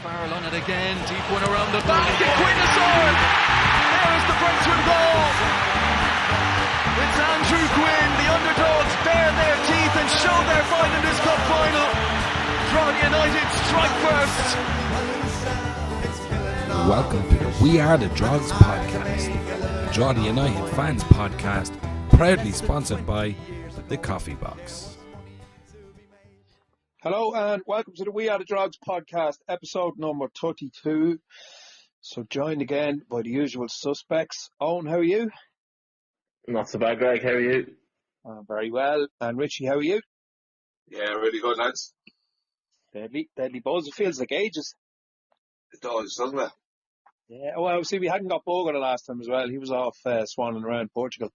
Farrell on it again. Deep one around the back. Quinn Sword. There is the breakthrough goal. It's Andrew Quinn. The underdogs bare their teeth and show their fight in this cup final. Drogheda United strike first. Welcome to the We Are the Drogs podcast, the Drogheda United fans podcast, proudly sponsored by the Coffee Box. Hello and welcome to the We Are the Drogs podcast, episode number 32. So joined again by the usual suspects. Owen, how are you? Not so bad, Greg. How are you? Very well. And Richie, how are you? Yeah, really good, lads. Deadly buzz. It feels like ages. It does, doesn't it? Yeah, well, see, we hadn't got Bogo the last time as well. He was off swanning around Portugal.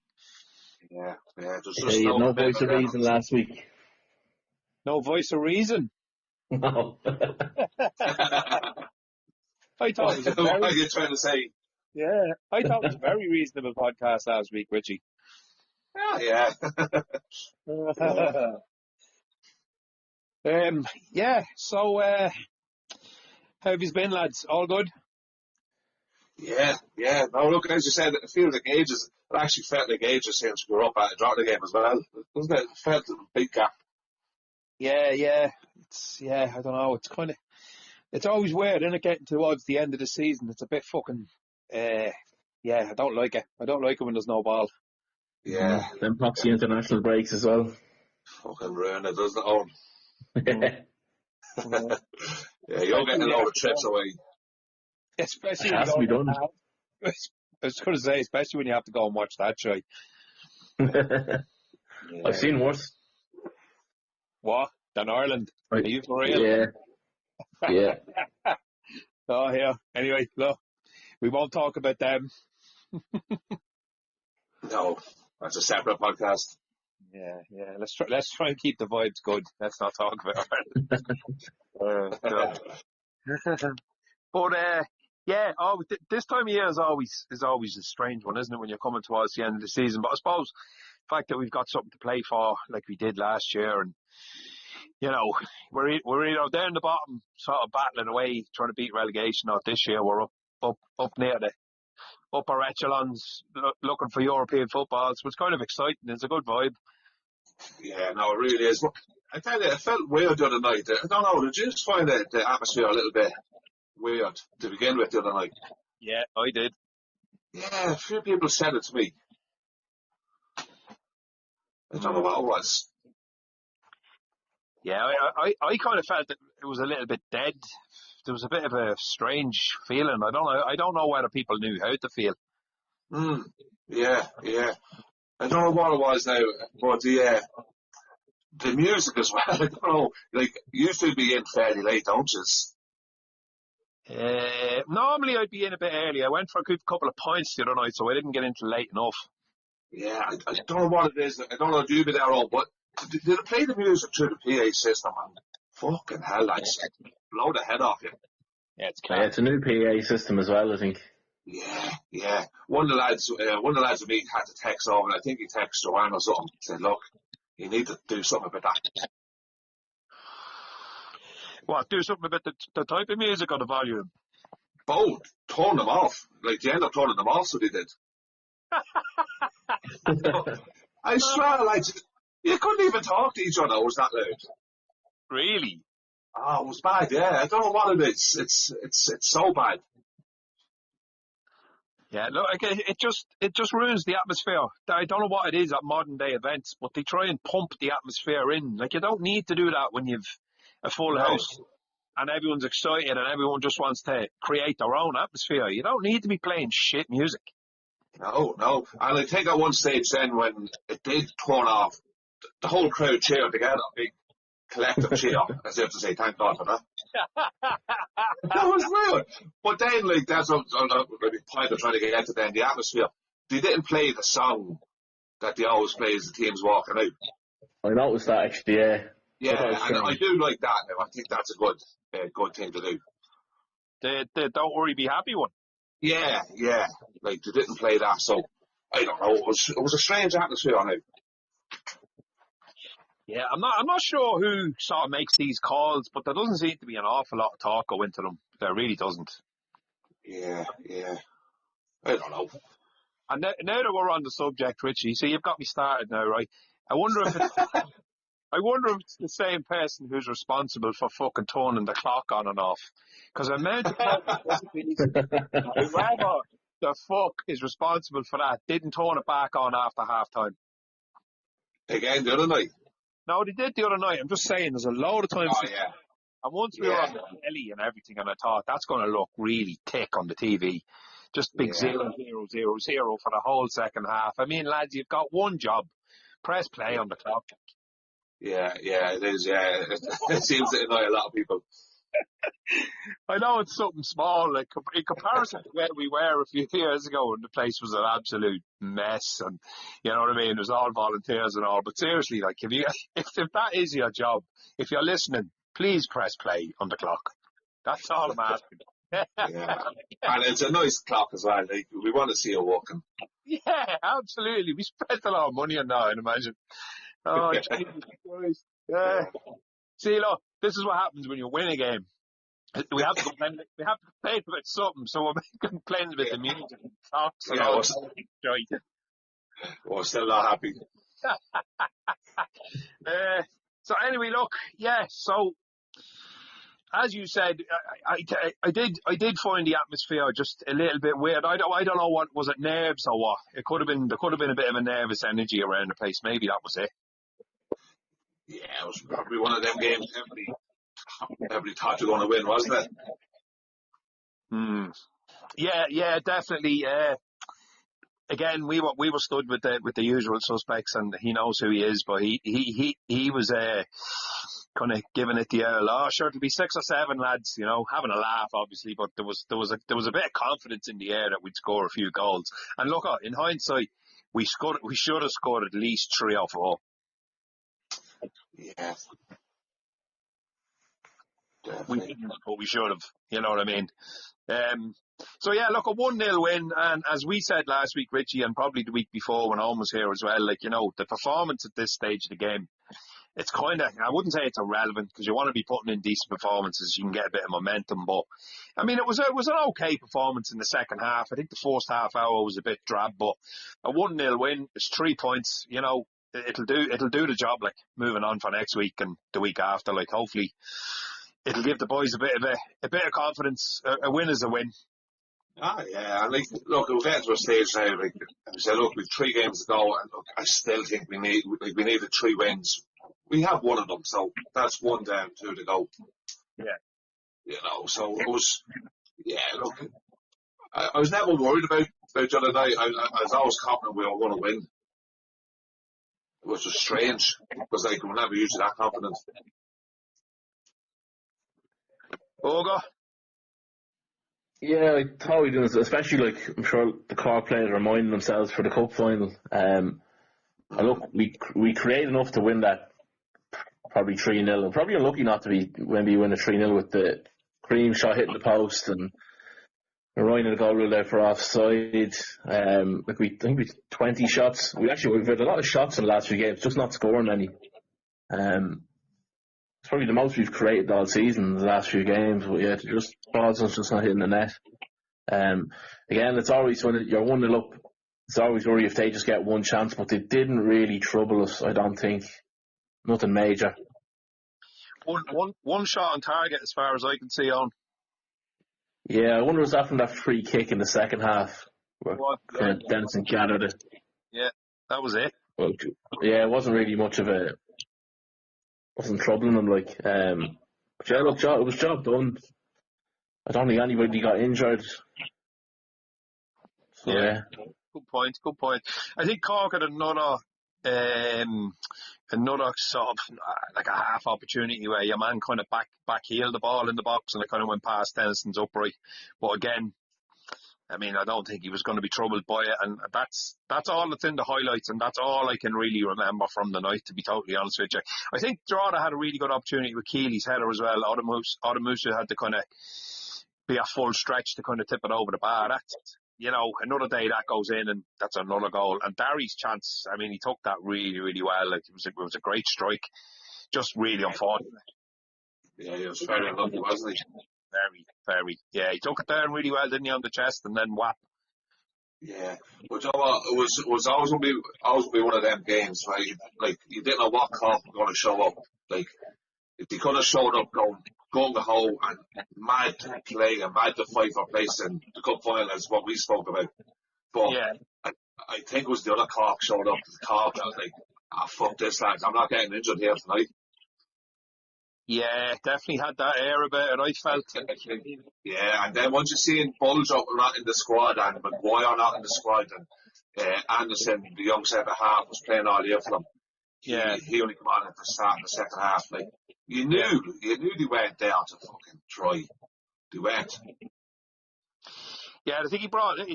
Yeah. There's just You had no voice of reason last week. No voice of reason? No. I thought it was what are you trying to say? Yeah, I thought it was a very reasonable podcast last week, Richie. Yeah. So how have you been, lads? All good? Yeah. No, look, as you said, it feels like ages. It actually felt like ages since we were up at a Drogheda game as well. Doesn't it? It felt a big gap. Yeah. I don't know. It's always weird, isn't it, getting towards the end of the season? It's a bit fucking, I don't like it. I don't like it when there's no ball. Yeah. Then proxy international breaks as well. Fucking ruin it, doesn't it, Owen? Yeah. Yeah, you're getting a load of trips away. Especially It has to be done. I was going to say, especially when you have to go and watch that show. Yeah. I've seen worse. What? Than Ireland? Are you for real? Yeah. Oh, yeah. Anyway, look, we won't talk about them. No, that's a separate podcast. Yeah. Let's try and keep the vibes good. Let's not talk about Ireland. But this time of year is always a strange one, isn't it? When you're coming towards the end of the season. But I suppose the fact that we've got something to play for, like we did last year, and we're either down the bottom, sort of battling away, trying to beat relegation, or this year we're up near the upper echelons, looking for European football. So it's kind of exciting. It's a good vibe. Yeah, no, it really is. I tell you, it felt weird the other night. I don't know, did you just find the atmosphere a little bit weird to begin with the other night? Yeah, I did. Yeah, a few people said it to me. I don't know what it was. Yeah, I kind of felt that it was a little bit dead. There was a bit of a strange feeling. I don't know whether people knew how to feel. Yeah. I don't know what it was now, but the music as well. I don't know. Like, you used to be in fairly late, don't you? Normally I'd be in a bit early. I went for a good couple of pints the other night, so I didn't get into late enough. Yeah, I don't know what it is. I don't know if you'd be there all, but did it play the music through the PA system? Man? Fucking hell, like, blow the head off you. Yeah, it's Yeah, it's a new PA system as well, I think. Yeah. One of the lads with me had to text over, and I think he texted Joanne or something. Said, "Look, you need to do something about that." What? Do something about the type of music or the volume? Both. Turn them off. Like, they end up turning them off, so they did. I swear, like, you couldn't even talk to each other. It was that loud. Really? Oh, it was bad. Yeah, I don't know what it is. It's so bad. Yeah, look, it just ruins the atmosphere. I don't know what it is at modern day events, but they try and pump the atmosphere in. Like, you don't need to do that when you've a full house and everyone's excited and everyone just wants to create their own atmosphere. You don't need to be playing shit music. No. And I think at one stage then when it did turn off, the whole crowd cheered together, a big collective cheer, as if to say, thank God for that. That was weird. But then, like, that's what the point I'm trying to get to then, the atmosphere. They didn't play the song that they always play as the team's walking out. I noticed that, actually, yeah. Yeah, and I do like that. I think that's a good thing to do. The Don't Worry, Be Happy one. Yeah. Like, they didn't play that, so I don't know. It was a strange atmosphere on it. Yeah, I'm not sure who sort of makes these calls, but there doesn't seem to be an awful lot of talk go into them. There really doesn't. Yeah. I don't know. And now that we're on the subject, Richie, so you've got me started now, right? I wonder if it's the same person who's responsible for fucking turning the clock on and off. Because the amount of times this season, whoever the fuck is responsible for that didn't turn it back on after half time. Again, the other night. No, they did the other night. I'm just saying, there's a load of times. Oh, yeah. And once we were on the telly and everything, and I thought that's going to look really thick on the TV. Just big 0-0-0-0 for the whole second half. I mean, lads, you've got one job. Press play on the clock. Yeah, it is, yeah. It seems to annoy a lot of people. I know it's something small, like in comparison to where we were a few years ago, and the place was an absolute mess, and you know what I mean. It was all volunteers and all, but seriously, like if that is your job, if you're listening, please press play on the clock. That's all I'm asking. Yeah, and it's a nice clock as well. Like, we want to see it working. Yeah, absolutely. We spent a lot of money on that, I'd imagine. Oh, Jesus Christ. See, look, this is what happens when you win a game. We have to complain about something, so we're complaining about the music and clocks and all that. We're still not happy. So anyway, look, so as you said, I did find the atmosphere just a little bit weird. I don't know what was it, nerves or what. There could have been a bit of a nervous energy around the place. Maybe that was it. Yeah, it was probably one of them games everybody thought you were going to win, wasn't it? Yeah, definitely. Again, we were stood with the usual suspects, and he knows who he is, but he was kind of giving it the oh, sure, it'll be 6 or 7 lads, you know, having a laugh, obviously, but there was a bit of confidence in the air that we'd score a few goals. And look, in hindsight, we should have scored at least 3 or 4. Yeah. We didn't, but we should have. You know what I mean? So yeah, look, a 1-0 win, and as we said last week, Richie, and probably the week before when Owen was here as well, like, you know, the performance at this stage of the game, it's kind of, I wouldn't say it's irrelevant, because you want to be putting in decent performances, you can get a bit of momentum, but I mean, it was an okay performance in the second half. I think the first half hour was a bit drab, but a 1-0 win is 3 points, you know, it'll do the job, like, moving on for next week and the week after, like, hopefully it'll give the boys a bit of confidence. A win is a win. Yeah, and like, look, we're getting to a stage now, like, and we said, look, we've 3 games to go, and look, I still think we needed 3 wins. We have one of them, so that's 1 down, 2 to go. Yeah. You know, so it was, look, I was never worried about the other night. I was always confident we were going to win. It was just strange, because like, we're never usually that confident. Boga? Yeah, I thought we did, especially like, I'm sure the Cork players are reminding themselves for the cup final. And look, we created enough to win that, probably 3-0. And probably unlucky not to when we win a 3-0 with the cream shot hitting the post and Ryan had a goal ruled out for offside. Like, I think we 20 shots. We've had a lot of shots in the last few games, just not scoring any. It's probably the most we've created all season, the last few games, but yeah, Broadson's just not hitting the net. Again, it's always when you're 1-0 up, it's always worry if they just get one chance, but they didn't really trouble us, I don't think. Nothing major. One shot on target as far as I can see on. Yeah, I wonder was that from that free kick in the second half where Denison gathered it. Yeah, that was it. Well, yeah, it wasn't really much of wasn't troubling them, like. But yeah, look, it was job done. I don't think anybody got injured. So, yeah. Good point. I think Cork had another sort of like a half opportunity where your man kind of back heeled the ball in the box and it kind of went past Denison's upright. But again, I mean, I don't think he was going to be troubled by it, and that's all that's in the highlights, and that's all I can really remember from the night, to be totally honest with you. I think Drogheda had a really good opportunity with Keely's header as well. Odamusa had to kind of be a full stretch to kind of tip it over the bar. another day that goes in and that's another goal. And Darry's chance, I mean, he took that really, really well. Like, it was a great strike. Just really unfortunate. Yeah, he was very unlucky, wasn't he? Very, very. Yeah, he took it down really well, didn't he, on the chest, and then whap. Yeah, but you know what? It was always gonna be one of them games, right? Like, you didn't know what Cork were going to show up. Like, if they could have showed up going the whole and mad to play and mad to fight for place in the cup final is what we spoke about. But Yeah. I think it was the other Cork showed up. The Cork, I was like, fuck this, lads. I'm not getting injured here tonight. Yeah, definitely had that air about it, I felt. Yeah, and then once you see Bulge up not in the squad and McGuire not in the squad and Anderson, the young centre half, was playing all year for them. Yeah. He only come on at the start in the second half. Like, you knew they weren't there to fucking try. They weren't. Yeah, I think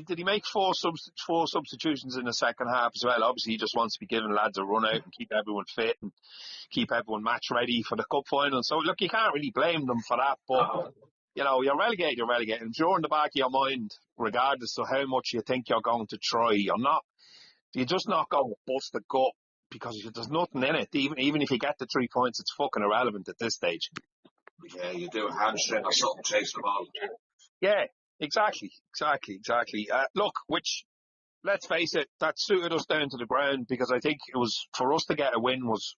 did he make four substitutions in the second half as well? Obviously, he just wants to be giving lads a run out and keep everyone fit and keep everyone match ready for the cup final. So, look, you can't really blame them for that, but, you're relegated. And if you're in the back of your mind, regardless of how much you think you're going to try, you're just not going to bust the gut because there's nothing in it. Even if you get the 3 points, it's fucking irrelevant at this stage. Yeah, you do a hamstring or something chasing the ball. Yeah. Exactly. Look, which, let's face it, that suited us down to the ground because I think it was, for us to get a win was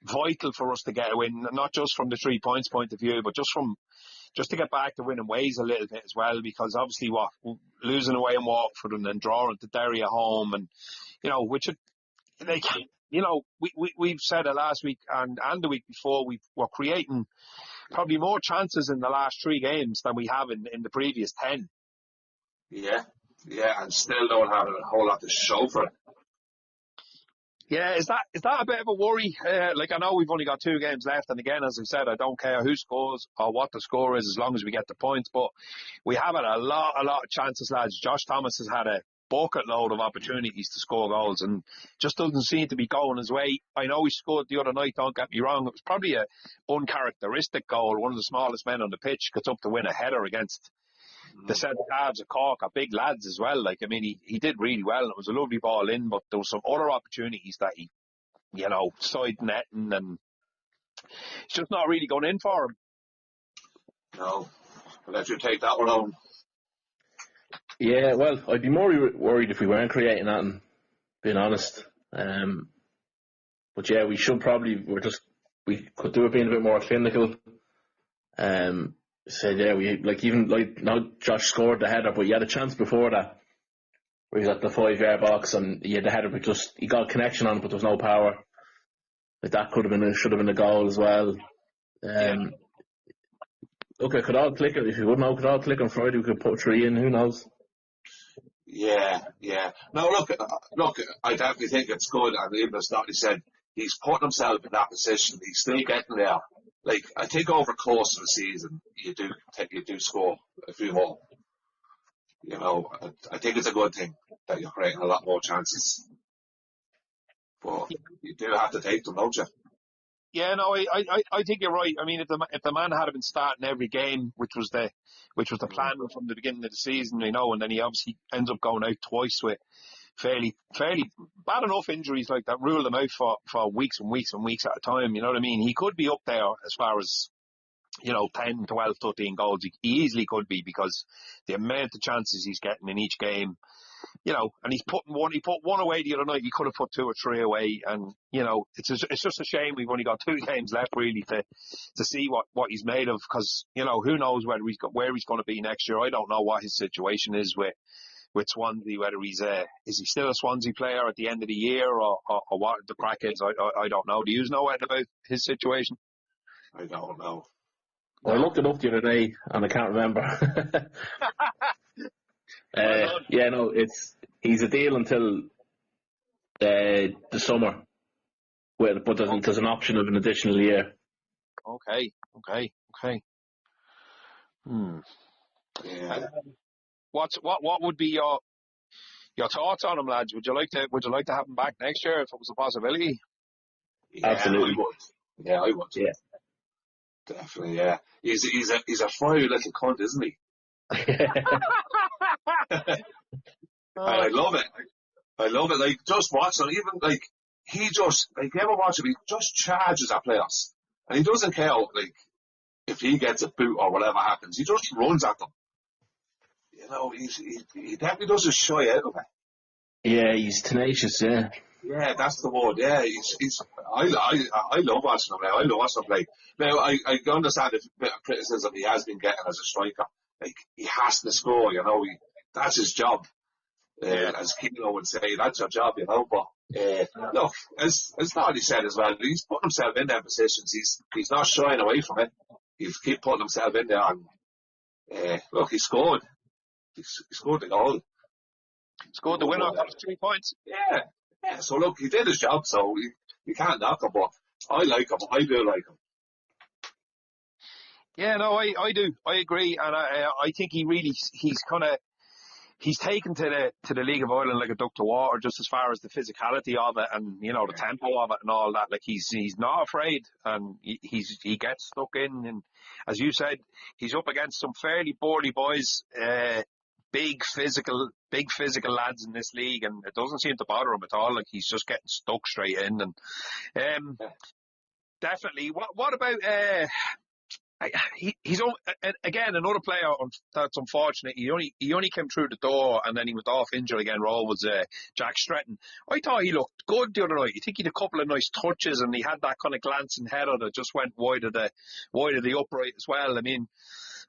vital for us to get a win, not just from the 3 points point of view, but just to get back to winning ways a little bit as well, because obviously losing away in Watford and then drawing to Derry at home and, we've said it last week and the week before, we're creating probably more chances in the last 3 games than we have in the previous 10. Yeah, and still don't have a whole lot to show for it. Yeah, is that a bit of a worry? I know we've only got 2 games left, and again, as I said, I don't care who scores or what the score is as long as we get the points, but we have had a lot of chances, lads. Josh Thomas has had a bucket load of opportunities to score goals and just doesn't seem to be going his way. I know he scored the other night, don't get me wrong. It was probably a uncharacteristic goal. One of the smallest men on the pitch gets up to win a header against the centre halves of Cork are big lads as well. He did really well and it was a lovely ball in, but there were some other opportunities that he, side netting and it's just not really going in for him. No, I'll let you take that one home. Yeah, well, I'd be more worried if we weren't creating that, and being honest. But yeah, we should probably, we could do it being a bit more clinical. Now Josh scored the header, but he had a chance before that where he was at the 5-yard box and he had the header, but he got a connection on it, but there was no power. Like, that should have been a goal as well. Look, it could all click. If you wouldn't know, it could all click on Friday. We could put 3 in. Who knows? Yeah. No, look, I definitely think it's good. And even as Dottie said, he's putting himself in that position. He's still getting there. Like, I think over the course of the season, you do score a few more. I think it's a good thing that you're creating a lot more chances. But you do have to take them, don't you? Yeah, no, I think you're right. I mean, if the man had been starting every game, which was the plan from the beginning of the season, and then he obviously ends up going out twice with fairly bad enough injuries like that, ruled him out for weeks and weeks and weeks at a time. You know what I mean? He could be up there as far as 10, 12, 13 goals. He easily could be because the amount of chances he's getting in each game. And he put one away the other night. He could have put 2 or 3 away, and it's just a shame we've only got 2 games left really to see what he's made of, because who knows where he's going to be next year. I don't know what his situation is with Swansea, whether is he still a Swansea player at the end of the year or what the crack is. I don't know. Do you know anything about his situation? I don't know. I looked it up the other day and I can't remember. He's a deal until the summer, but there's an option of an additional year. Okay. Yeah. What would be your thoughts on him, lads? Would you like to have him back next year if it was a possibility? Yeah, absolutely. I would. Yeah, I would. Yeah. Definitely, yeah. He's a fiery little cunt, isn't he? Oh, And I love it. I love it. Like, just watching, even like, he just, like, you ever watch him, he just charges at players. And he doesn't care, like, if he gets a boot or whatever happens, he just runs at them. You know, he definitely doesn't shy out of it. Yeah, he's tenacious, yeah. Yeah, that's the word. Yeah, I love watching him now. I love watching him play. Now, I understand the bit of criticism he has been getting as a striker. Like, he has to score, you know, that's his job. As Kino would say, that's your job, you know. But look, as Noddy said as well, he's putting himself in their positions. He's not shying away from it. He's keep putting himself in there. And look, he scored. He scored the goal. scored the winner, got us 3 points. Yeah. So look, he did his job. So you can't knock him. But I like him. I do like him. Yeah, no, I do. I agree, and I think he's taken to the League of Ireland like a duck to water, just as far as the physicality of it and, you know, the tempo of it and all that. Like, he's not afraid, and he gets stuck in, and as you said, he's up against some fairly burly boys, big physical lads in this league, and it doesn't seem to bother him at all. Like, he's just getting stuck straight in, and definitely. What about he's again another player that's unfortunate. He only came through the door and then he went off injured again. Role was Jack Stretton. I thought he looked good the other night. You think he had a couple of nice touches and he had that kind of glancing header that just went wide of the upright as well. I mean,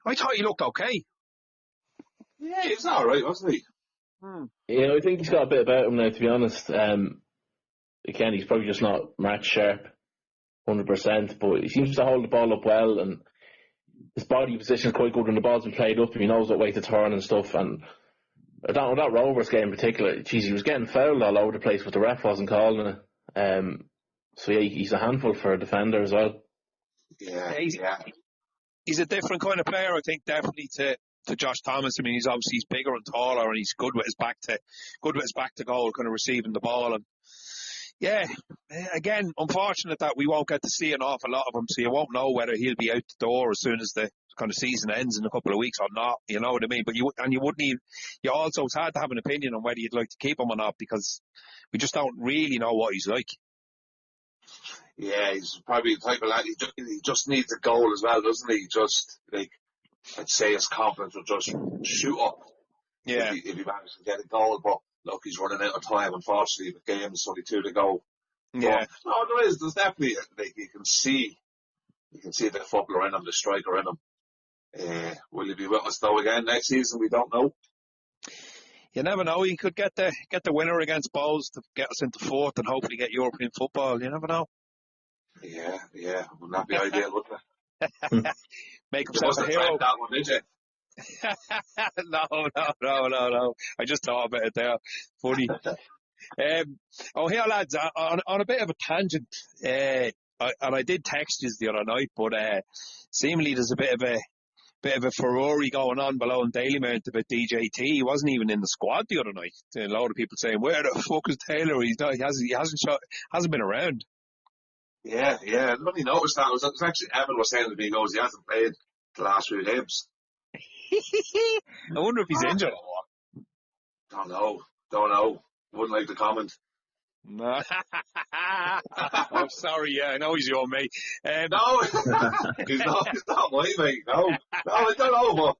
I thought he looked okay. Yeah, he's all right, wasn't he? Yeah, I think he's got a bit about him now, to be honest. Again, he's probably just not match sharp 100%, but he seems to hold the ball up well, and his body position is quite good when the ball's been played up. He knows what way to turn and stuff. And that Rovers game in particular, geez, he was getting fouled all over the place, but the ref wasn't calling it. So yeah, he's a handful for a defender as well. Yeah. He's a different kind of player, I think, definitely to Josh Thomas. I mean, he's bigger and taller, and he's good with his back to goal, kind of receiving the ball. And yeah, again, unfortunate that we won't get to see an awful lot of him, so you won't know whether he'll be out the door as soon as the kind of season ends in a couple of weeks or not. You know what I mean? But you wouldn't even. It's hard to have an opinion on whether you'd like to keep him or not, because we just don't really know what he's like. Yeah, he's probably the type of lad. He just needs a goal as well, doesn't he? Just like, I'd say his confidence will just shoot up. Yeah. If he manages to get a goal, but look, he's running out of time, unfortunately. The game is only 2 to go. Yeah. But, no, there's definitely, like, you can see the footballer in him, the striker in him. Will he be with us though again next season? We don't know. You never know. He could get the winner against Bowes to get us into fourth and hopefully get European football. You never know. Yeah. Wouldn't that be ideal, wouldn't it? Make himself a hero. That one, did you? No. I just thought about it there. Funny. Here, lads, on a bit of a tangent, and I did text you the other night, but seemingly there's a bit of a Ferrari going on below in Dalymount about DJT. He wasn't even in the squad the other night. A lot of people saying, "Where the fuck is Taylor? He hasn't been around." Yeah. I only noticed that. It was actually Evan was saying to me, he goes, he hasn't played the last few games. I wonder if he's injured. Don't know. Wouldn't like to comment. No. I'm sorry. Yeah, I know he's your mate. No, he's not my mate. No, I don't know, but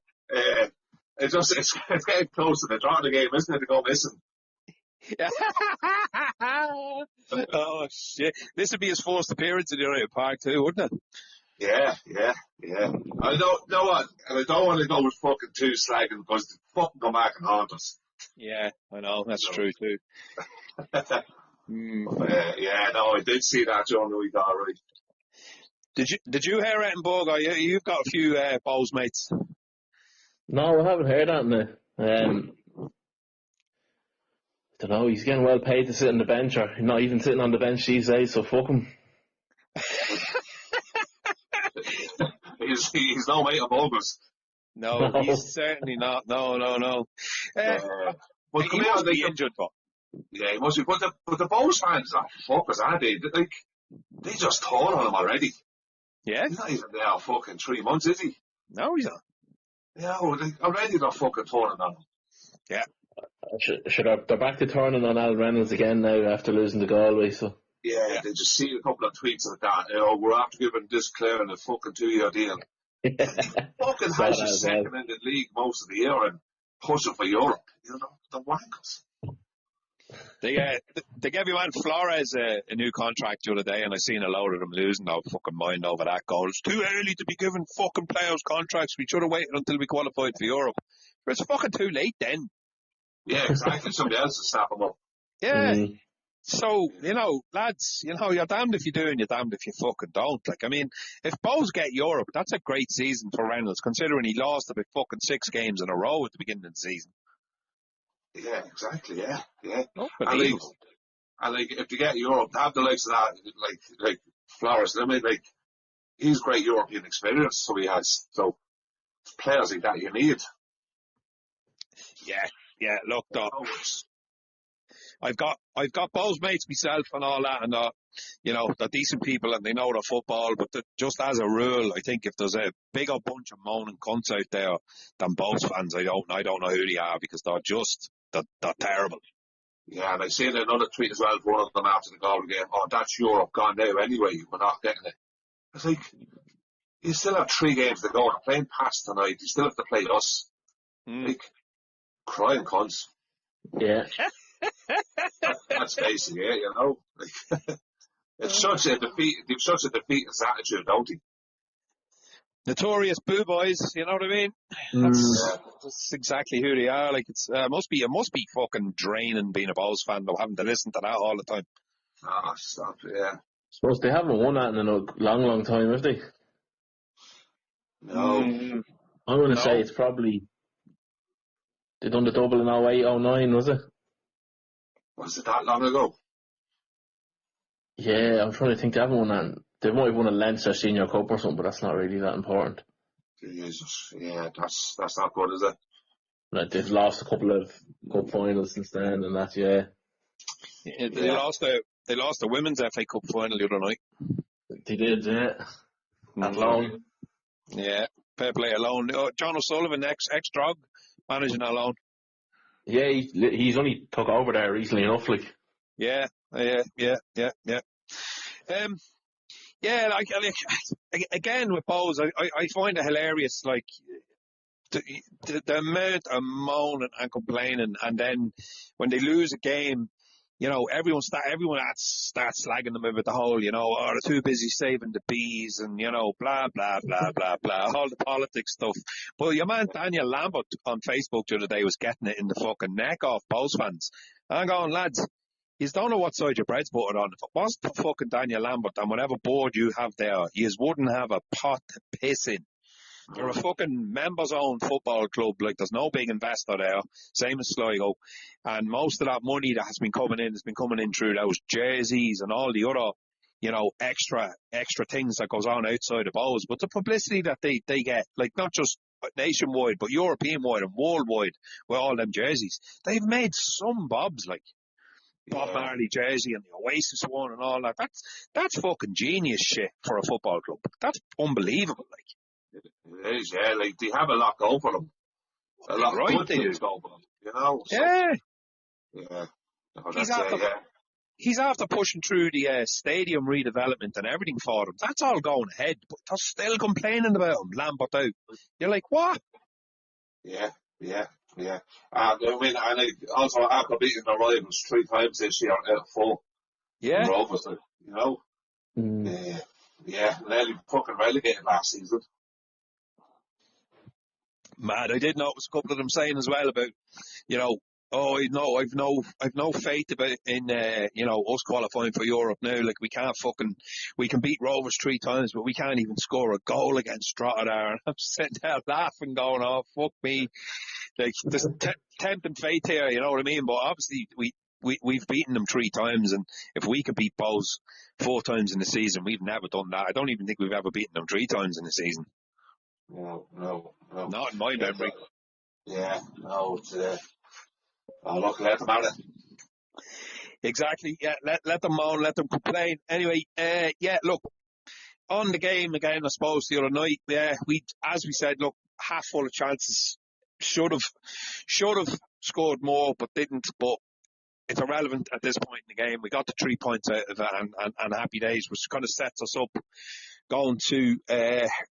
it's getting close to the draw of the game, isn't it, to go missing? Oh shit! This would be his first appearance in the United Park too, wouldn't it? Yeah. I don't know what, and I don't want to go with fucking two slagging because they fucking come back and haunt us. Yeah, I know that's true too. Yeah, no, I did see that during the week, all right. Did you hear Edinburgh? You've got a few Bowes mates. No, I haven't heard that now. I don't know, he's getting well paid to sit on the bench, or not even sitting on the bench these days, so fuck him. He's no mate of Bogus. No, he's certainly not. No. But he must be injured, but. Yeah, he must be. But the Bows fans are fuckers, aren't they? Like, they just told on him already. Yeah? He's not even there fucking 3 months, is he? No, he's not. Yeah, already they're fucking turning on him. Yeah. They're back to turning on Al Reynolds again now after losing to Galway. So Yeah, they just see a couple of tweets like that. We're after giving this Clare a fucking 2-year deal. Fucking saw has that you as well. second in the league most of the year and pushing for Europe. You know, the wankers. They gave your man Flores a new contract the other day, and I seen a load of them losing their fucking mind over that goal. It's too early to be giving fucking players contracts. We should have waited until we qualified for Europe. But it's fucking too late then. Yeah, exactly. Somebody else will snap them up. Yeah. So, lads, you're damned if you do and you're damned if you fucking don't. Like, I mean, if Bows get Europe, that's a great season for Reynolds, considering he lost about fucking 6 games in a row at the beginning of the season. Yeah, exactly. Yeah. Unbelievable. And if you get Europe, to have the likes of that, like Flores, I mean, like, he's great European experience, so he has. So, players like that you need. Yeah, look, though. I've got Bows mates myself and all that, and they're decent people and they know their football, but just as a rule, I think if there's a bigger bunch of moaning cunts out there than Bows fans, I don't know who they are, because they're terrible. Yeah, and I seen another tweet as well, one of them after the Galway game, that's Europe gone now anyway, we're not getting it. It's like, you still have 3 games to go, they're playing past tonight, you still have to play us. Like, crying cunts. Yeah. That's basically it, Like, it's such a defeatist attitude, don't he? Notorious boo boys, you know what I mean? That's exactly who they are. Like, it must be fucking draining being a Bows fan, though, having to listen to that all the time. Stop, yeah. Suppose they haven't won that in a long time, have they? No. I'm going to say it's probably, they done the double in 08-09, was it? Was it that long ago? Yeah, I'm trying to think. They haven't won that. They might have won a Leinster Senior Cup or something, but that's not really that important. Jesus, yeah, that's not good, is it? Like, they've lost a couple of cup finals since then, and that, They lost the women's FA Cup final the other night. They did, yeah. At loan. Yeah, fair play alone. John O'Sullivan, ex-Drog, managing alone. Yeah, he's only took over there recently enough, like. Yeah. Again with Bows, I find it hilarious, like, the amount of moaning and complaining, and then when they lose a game, everyone starts slagging them about the whole, they're too busy saving the bees and, blah, blah, blah, blah, blah, all the politics stuff. But your man Daniel Lambert on Facebook the other day was getting it in the fucking neck off Bows fans. I'm going, lads, you don't know what side your bread's buttered on. If it wasn't for fucking Daniel Lambert and whatever board you have there, you wouldn't have a pot to piss in. They're a fucking members-owned football club. Like, there's no big investor there, same as Sligo. And most of that money that has been coming in through those jerseys and all the other, extra things that goes on outside of Bows. But the publicity that they get, like, not just nationwide, but European-wide and worldwide with all them jerseys, they've made some bobs, like Bob Marley jersey and the Oasis one and all that. That's fucking genius shit for a football club. That's unbelievable, like. It is, yeah. Like, they have a lot going for them. A lot of good things going for them, So, yeah. He's after pushing through the stadium redevelopment and everything for them. That's all going ahead, but they're still complaining about him, Lambert out. You're like, what? Yeah. I mean, also after beating the rivals 3 times this year out of 4. Yeah. Rovers, Yeah, nearly fucking relegated last season. Mad. I did notice a couple of them saying as well about, I've no faith about in us qualifying for Europe now. Like, we can beat Rovers 3 times, but we can't even score a goal against Drogheda. And I'm sitting there laughing, going, "Oh, fuck me!" Like, there's tempting fate here, you know what I mean? But obviously we've beaten them 3 times, and if we could beat Bows 4 times in the season, we've never done that. I don't even think we've ever beaten them 3 times in the season. No. Not in my memory. Yeah, no, it's, look, let them at it. Exactly, yeah, let them moan, let them complain. Anyway, look, on the game again, I suppose, the other night, as we said, look, half full of chances, should have scored more but didn't. But it's irrelevant at this point in the game. We got the 3 points out of it, and happy days, which kind of sets us up going to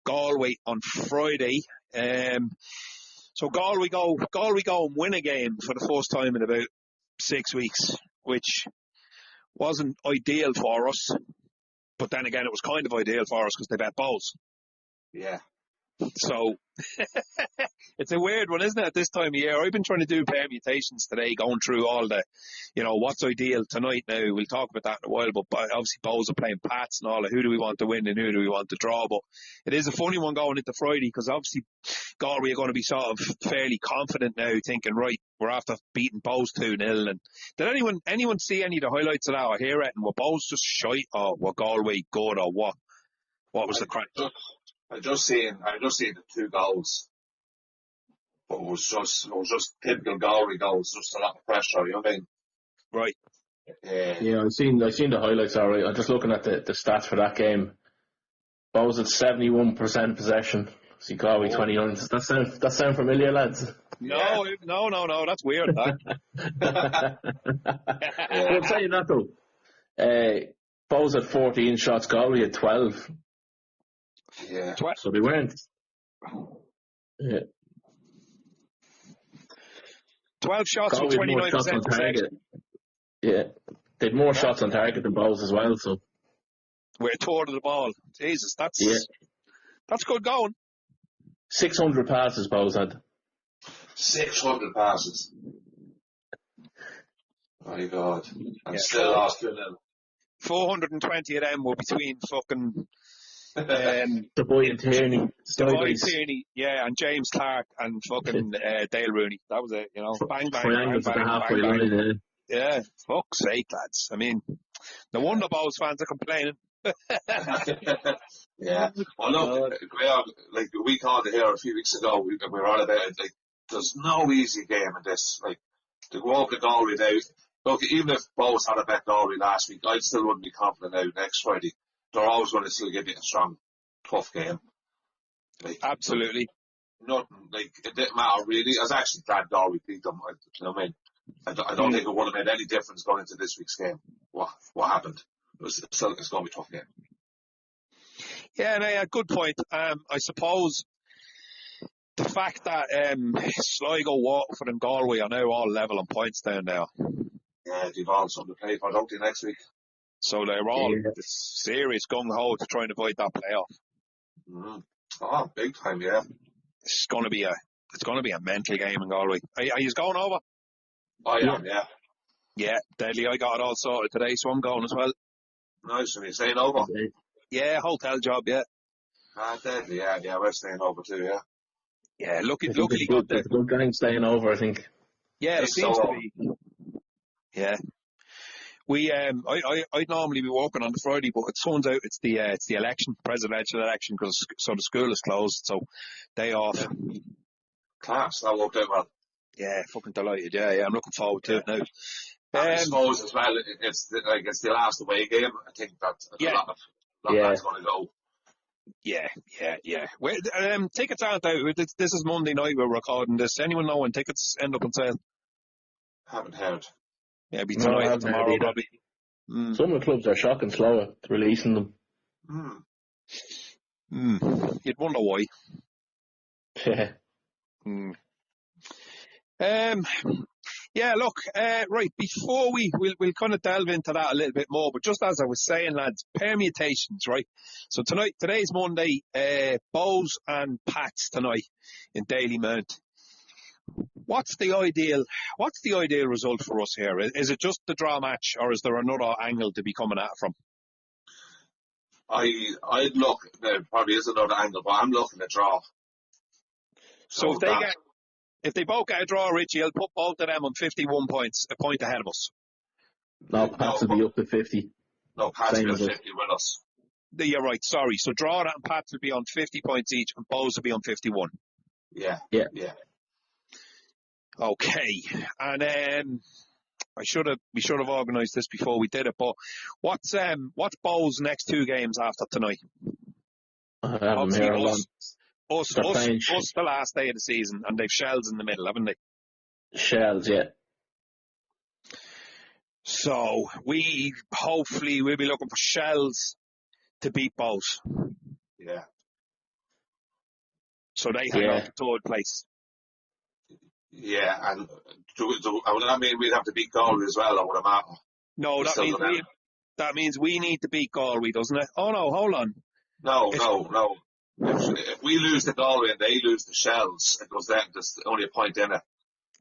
Galway on Friday. So Galway go and win a game for the first time in about 6 weeks, which wasn't ideal for us. But then again, it was kind of ideal for us because they bet Bows. Yeah. So it's a weird one, isn't it, at this time of year? I've been trying to do permutations today, going through all the, what's ideal tonight now. We'll talk about that in a while, but obviously Bows are playing Pats and all that. Who do we want to win and who do we want to draw? But it is a funny one going into Friday because obviously Galway are going to be sort of fairly confident now, thinking, right, we're after beating Bows 2-0. And did anyone see any of the highlights of that or hear it? And were Bows just shite or were Galway good or what? What was the crack? I just seen the 2 goals, but it was just typical Galway goals, just a lot of pressure. You know what I mean? Right. Yeah, I've seen the highlights. All right, I'm just looking at the stats for that game. Bows at 71% possession. See Galway 29. Does that sound familiar, lads? No, that's weird. That. I'm saying that though. Bows at 14 shots, Galway at 12. Yeah. So they weren't. Yeah. 12 shots Galway with 29% target. Yeah. They had more shots on target than Bows as well, so. We're a third of the ball. Jesus, that's good going. 600 passes Bows had. 600 passes. My God. And still lost 2-0. 420 of them were between fucking the boy and Tierney. And James Clark and fucking Dale Rooney. That was it, Bang, bang, bang, bang, bang, bang, bang. Yeah, fuck's sake, lads. I mean, no wonder Bows fans are complaining. Yeah. Well, look, Graham, like we called it here a few weeks ago, we were on about it, like, there's no easy game in this. Like, to go up to Galway now, look, even if Bows had a bet Galway last week, I still wouldn't be confident now next Friday. They're always going to still give you a strong, tough game. Like, absolutely. Nothing, like, it didn't matter really. I was actually glad Galway beat them. You know what I mean? I don't think it would have made any difference going into this week's game. What happened? It's going to be a tough game. Yeah, no, good point. I suppose the fact that Sligo, Waterford and Galway are now all level on points down there. Yeah, they've all something to play for, don't they, next week? So they're all serious gung-ho to try and avoid that playoff. Mm-hmm. Oh, big time, yeah. It's going to be a mental game in Galway. Are you going over? I am, yeah. Yeah, deadly. I got it all sorted today, so I'm going as well. Nice, and you're staying over? Yeah, hotel job, yeah. Ah, deadly, yeah, we're staying over too, yeah. Yeah, luckily got the good gang staying over, I think. Yeah, it seems to be. Yeah. We I'd normally be working on the Friday, but it turns out it's the election, presidential election, because the school is closed, so day off. Yeah. Class, that worked out well. Yeah, fucking delighted. Yeah, I'm looking forward to it now. I suppose as well, it's the last away game. I think that a lot of that's going to go. Yeah. Well, tickets aren't out. This is Monday night we're recording this. Anyone know when tickets end up on sale? Haven't heard. Yeah, it'll be tonight or tomorrow probably. Some of the clubs are shocking slow at releasing them. You'd wonder why. Yeah. Yeah, look, right, before we'll kind of delve into that a little bit more, but just as I was saying, lads, permutations, right? So today's Monday, Bows and Pats tonight in Daily Mount. What's the ideal result for us here? Is it just the draw match, or is there another angle to be coming at from? I'd look, there probably is another angle, but I'm looking at draw. So if they both get a draw, Richie, I'll put both of them on 51 points, a point ahead of us. No, Pats will be up to 50. No, Pats will be 50 with us. You're right, sorry. So draw that and Pats will be on 50 points each, and Bows will be on 51. Yeah. Okay, and we should have organised this before we did it. But what's Bows' next 2 games after tonight? Us the last day of the season, and they've Shells in the middle, haven't they? Shells, yeah. So hopefully we'll be looking for Shells to beat Bows. Yeah. So they hang out the third place. Yeah, and would that mean we'd have to beat Galway as well, or would it matter? No, that means we need to beat Galway, doesn't it? Oh no, hold on. No. If we lose to Galway and they lose to Shells, it goes down. There's only a point in it.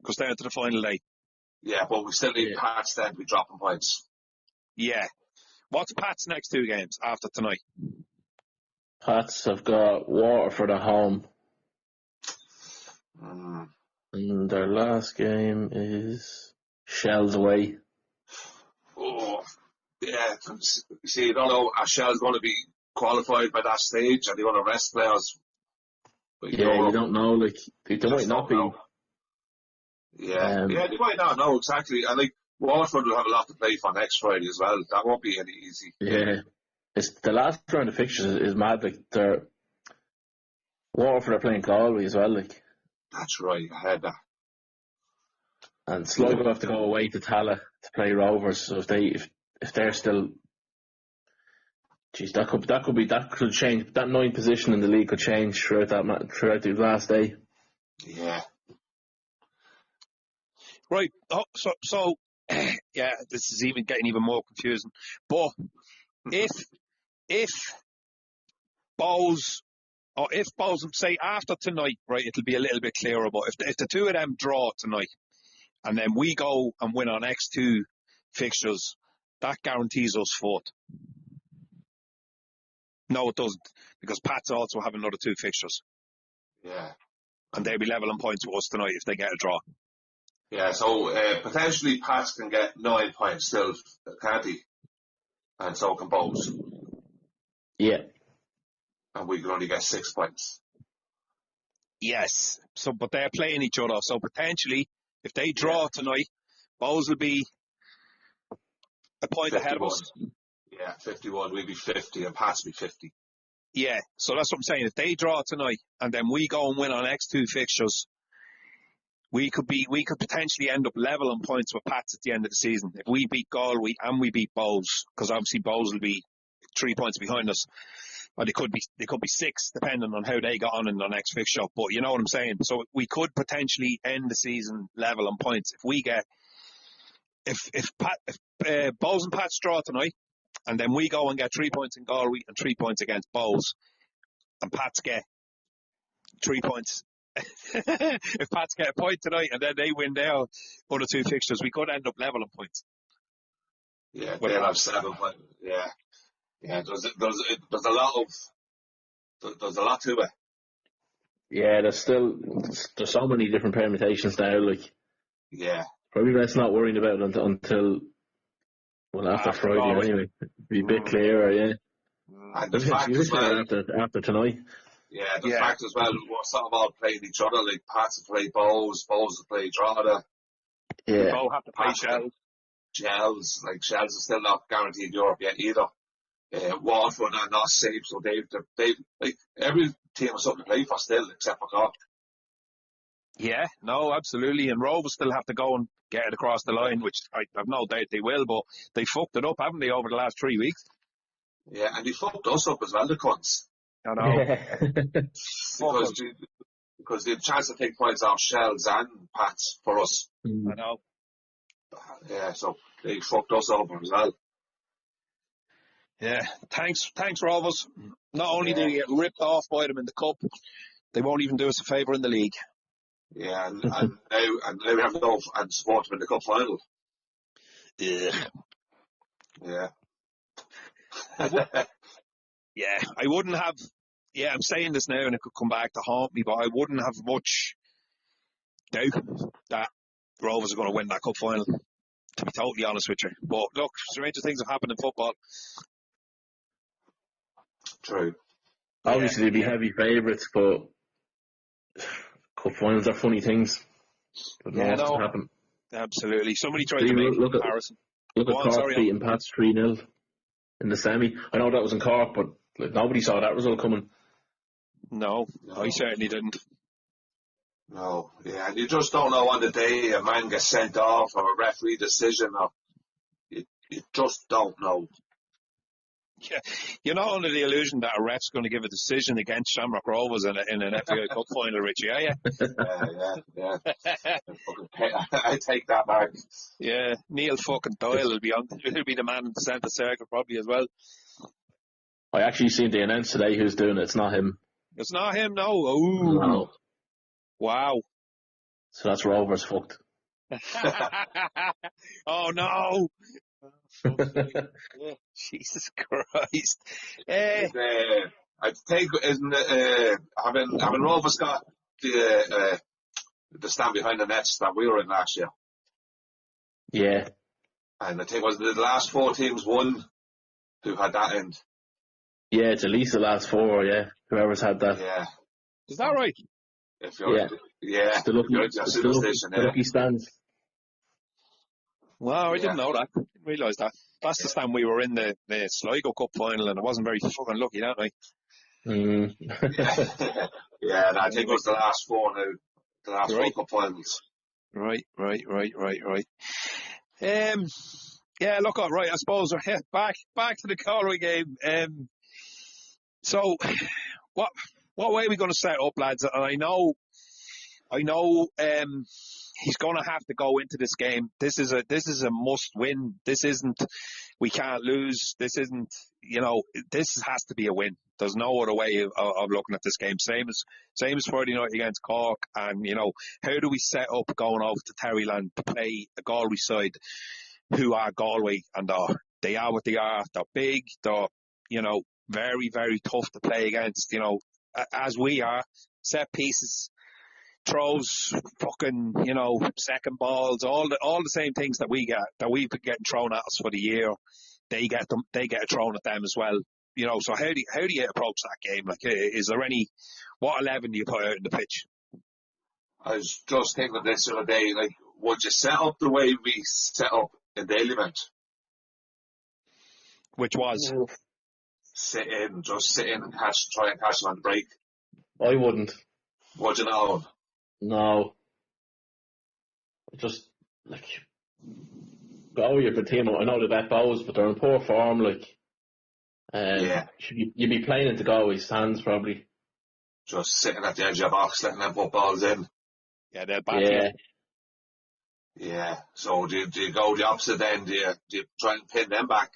Goes down to the final day. Yeah, but we still need Pats then to be dropping points. Yeah. What's Pat's next 2 games after tonight? Pats have got Waterford at home. And their last game is Shells away. Oh, yeah. You see, you don't know, are Shells going to be qualified by that stage? Are they going to rest players? But you don't know. Like, they might not be. Yeah, they might not know exactly. I think Waterford will have a lot to play for next Friday as well. That won't be any easy. Yeah. It's the last round of fixtures is mad. Like, Waterford are playing Galway as well. Like, that's right. I heard that. And Sligo have to go away to Tala to play Rovers. So if they're still, that could change. That 9th position in the league could change throughout the last day. Yeah. Right. So yeah, this is getting even more confusing. But if Bows say after tonight, right, it'll be a little bit clearer. But if the 2 of them draw tonight, and then we go and win our next 2 fixtures, that guarantees us 4th. No, it doesn't, because Pats also have another 2 fixtures. Yeah. And they'll be leveling points with us tonight if they get a draw. Yeah, so potentially Pats can get 9 points still, can't he? And so can Bows. Yeah. And we can only get 6 points. Yes. So, but they're playing each other. So potentially, if they draw tonight, Bows will be a point 51. ahead of us. Yeah, 51. We'll be 50 and Pats will be 50. Yeah. So that's what I'm saying. If they draw tonight and then we go and win our next 2 fixtures, we could potentially end up level on points with Pats at the end of the season. If we beat Galway and we beat Bows, because obviously Bows will be 3 points behind us. Or they could be 6, depending on how they got on in their next fixture. But you know what I'm saying. So we could potentially end the season level on points if we get if Bows and Pats draw tonight, and then we go and get 3 points in Galway and 3 points against Bows, and Pats get 3 points. If Pats get a point tonight and then they win their other 2 fixtures, we could end up level on points. Yeah, they'll have 7 points. Yeah. Yeah, there's a lot to it. Yeah, there's so many different permutations now. Like, yeah, probably best not worrying about it until after Friday anyway. Be a bit clearer, yeah. And the fact as well, after tonight. Yeah, the fact as well, we're sort of all playing each other. Like Pats will play Bows will play Drogheda. Yeah, we both have to play Shells. Like Shells is still not guaranteed Europe yet either. Waterford are not safe, so they like every team has something to play for still, except for Cork. Yeah, no, absolutely. And Rovers still have to go and get it across the line, which I have no doubt they will, but they fucked it up, haven't they, over the last 3 weeks? Yeah, and they fucked us up as well, the cunts. I know. because they had a chance to take points off Shells and Pats for us. I know. Yeah, so they fucked us over as well. Yeah, thanks, Rovers. Not only do you get ripped off by them in the cup, they won't even do us a favour in the league. Yeah, and now we have to go and support them in the cup final. Yeah. Yeah. I wouldn't have. Yeah, I'm saying this now, and it could come back to haunt me, but I wouldn't have much doubt that Rovers are going to win that cup final. To be totally honest with you, but look, stranger things have happened in football. True. Obviously, they'd be heavy favourites, but cup finals are funny things. But happen. Absolutely. Somebody tried to make a comparison. Look at Cork beating Pats 3-0 in the semi. I know that was in Cork, but nobody saw that result coming. No, I certainly didn't. No, yeah, and you just don't know on the day a man gets sent off or a referee decision, or you just don't know. Yeah, you're not under the illusion that a ref's going to give a decision against Shamrock Rovers in an FAI Cup final, Richie, are you? Yeah. I take that back. Yeah, Neil fucking Doyle will be the man in the centre circle probably as well. I actually seen the announce today who's doing it. It's not him. It's not him, no. Ooh. No. Wow. So that's Rovers fucked. Oh no. Jesus Christ. I think isn't having Rovers got the stand behind the nets that we were in last year. Yeah. And I think was the last 4 teams won who had that end. Yeah, it's at least the last 4, yeah. Whoever's had that. Yeah. Is that right? If you're, It's the lucky stands. Wow, I didn't know that. Didn't realise that. That's the stand we were in the Sligo Cup final, and I wasn't very fucking lucky that night. Yeah, I think it was the last 4 now. The last 4 cup finals. Right. Yeah, look, all right, I suppose we're back to the Galway game. So, what way are we going to set up, lads? And I know, he's going to have to go into this game. This is a must win. We can't lose. This has to be a win. There's no other way of looking at this game. Same as Friday night against Cork. And, how do we set up going over to Terryland to play a Galway side who are Galway, and they are what they are. They're big. They're, very, very tough to play against, as we are. Set pieces, throws, fucking, second balls, all the same things that we've been getting thrown at us for the year. They get it thrown at them as well. So how do you approach that game? Like, is there what 11 do you put out in the pitch? I was just thinking this the other day, like, would you set up the way we set up in the event? Which was? Sit in and try and catch them on the break. I wouldn't. Would you know? No. Just, go with your good team. I know they're bows, but they're in poor form, you'd be playing into Galway's hands, probably. Just sitting at the edge of the box, letting them put balls in. Yeah, they'll back you. Yeah. So do you go the opposite then? Do you try and pin them back?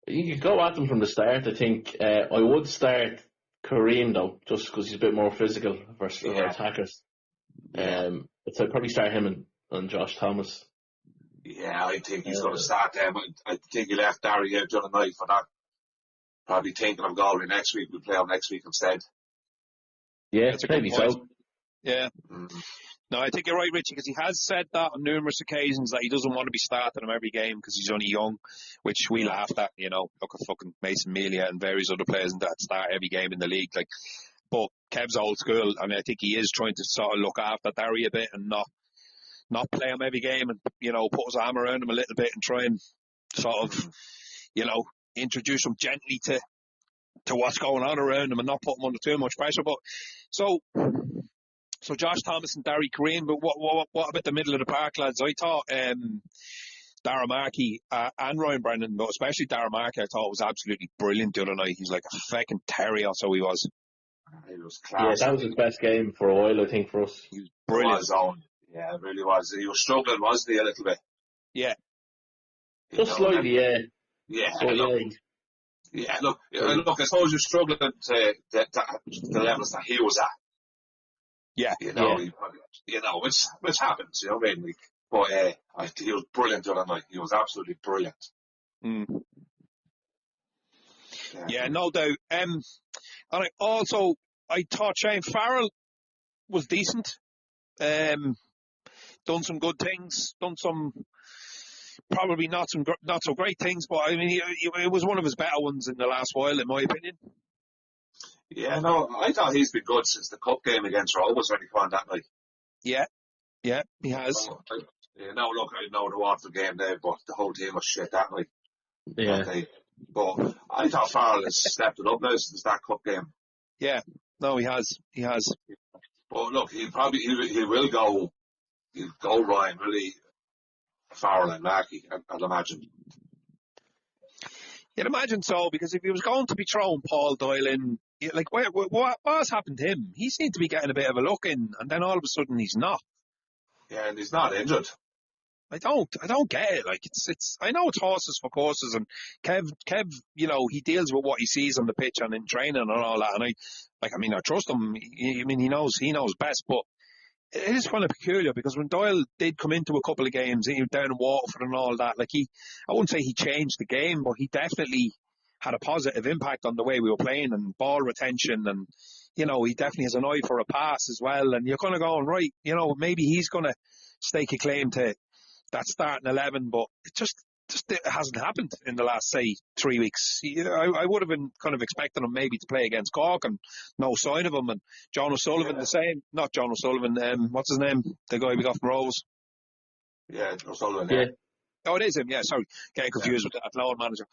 You could go at them from the start, I think. I would start Kareem, though, just because he's a bit more physical versus our attackers. I'd probably start him and Josh Thomas. Yeah, I think he's going to start them. I think he left Darry out the other night for that. Probably thinking of Galway next week. We'll play them next week instead. Yeah, maybe so. Yeah. No, I think you're right, Richie, because he has said that on numerous occasions that he doesn't want to be starting him every game because he's only young, which we laughed at, Look at fucking Mason Melia and various other players that start every game in the league. But Kev's old school, and I think he is trying to sort of look after Darry a bit and not play him every game and, put his arm around him a little bit and try and sort of, introduce him gently to what's going on around him and not put him under too much pressure. But so Josh Thomas and Darry Kareem, but what about the middle of the park, lads? I thought Dara Markey and Ryan Brennan, but especially Dara Markey, I thought was absolutely brilliant the other night. He's like a fucking terrier, so he was. He was class. Yeah, that was his best game for a while, I think, for us. He was brilliant. Yeah, it really was. He was struggling, wasn't he, a little bit? Yeah. Just slightly, yeah. Yeah. Look, I suppose you're struggling to the levels that he was at. Yeah. Which happens, you know what I mean? But he was brilliant the other night. He was absolutely brilliant. Yeah, no doubt. And I thought Shane Farrell was decent. Done some good things. Done some probably not so great things, but I mean, it was one of his better ones in the last while, in my opinion. Yeah, no, I thought he's been good since the cup game against Rovers when he won that night. Yeah, he has. I know the Waterford game there, but the whole team was shit that night. Yeah. But I thought Farrell has stepped it up now since that cup game. Yeah, no, he has. But But look, he will go. He'll go Ryan, really, Farrell and Markey, I'd imagine. You'd imagine so, because if he was going to be throwing Paul Doyle in, like, what has happened to him? He seemed to be getting a bit of a look in, and then all of a sudden he's not. Yeah, and he's not injured. I don't get it. Like, I know it's horses for courses, and Kev, he deals with what he sees on the pitch and in training and all that, and I trust him. He knows best, but it is kind of peculiar, because when Doyle did come into a couple of games, he was down in Waterford and all that, like, I wouldn't say he changed the game, but he definitely had a positive impact on the way we were playing and ball retention, and, he definitely has an eye for a pass as well, and you're kind of going, right, maybe he's going to stake a claim to that starting 11, but it just it hasn't happened in the last, say, 3 weeks. I would have been kind of expecting him maybe to play against Cork, and no sign of him. And John O'Sullivan, the same. Not John O'Sullivan. What's his name? The guy we got from Rovers. Yeah, O'Sullivan. Yeah. Oh, it is him. Yeah, sorry, getting confused with the Athlone manager.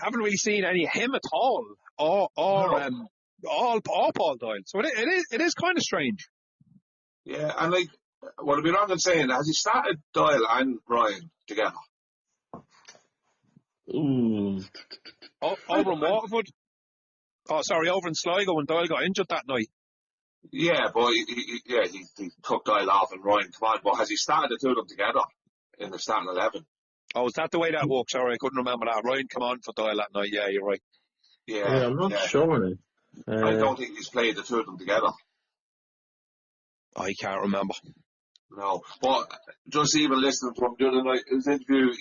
Haven't really seen any of him at all, or Paul Doyle. So it is kind of strange. Yeah, and like, would I be wrong in saying, has he started Doyle and Ryan together? Ooh. Over in Waterford. Oh, sorry, over in Sligo when Doyle got injured that night. Yeah, but he took Doyle off and Ryan come on. But has he started the two of them together in the starting 11? Oh, is that the way that works? Sorry, I couldn't remember that. Ryan come on for Doyle that night. Yeah, you're right. Yeah, I'm not sure. I don't think he's played the two of them together. I can't remember. No, but just even listening to him the other night, his interview,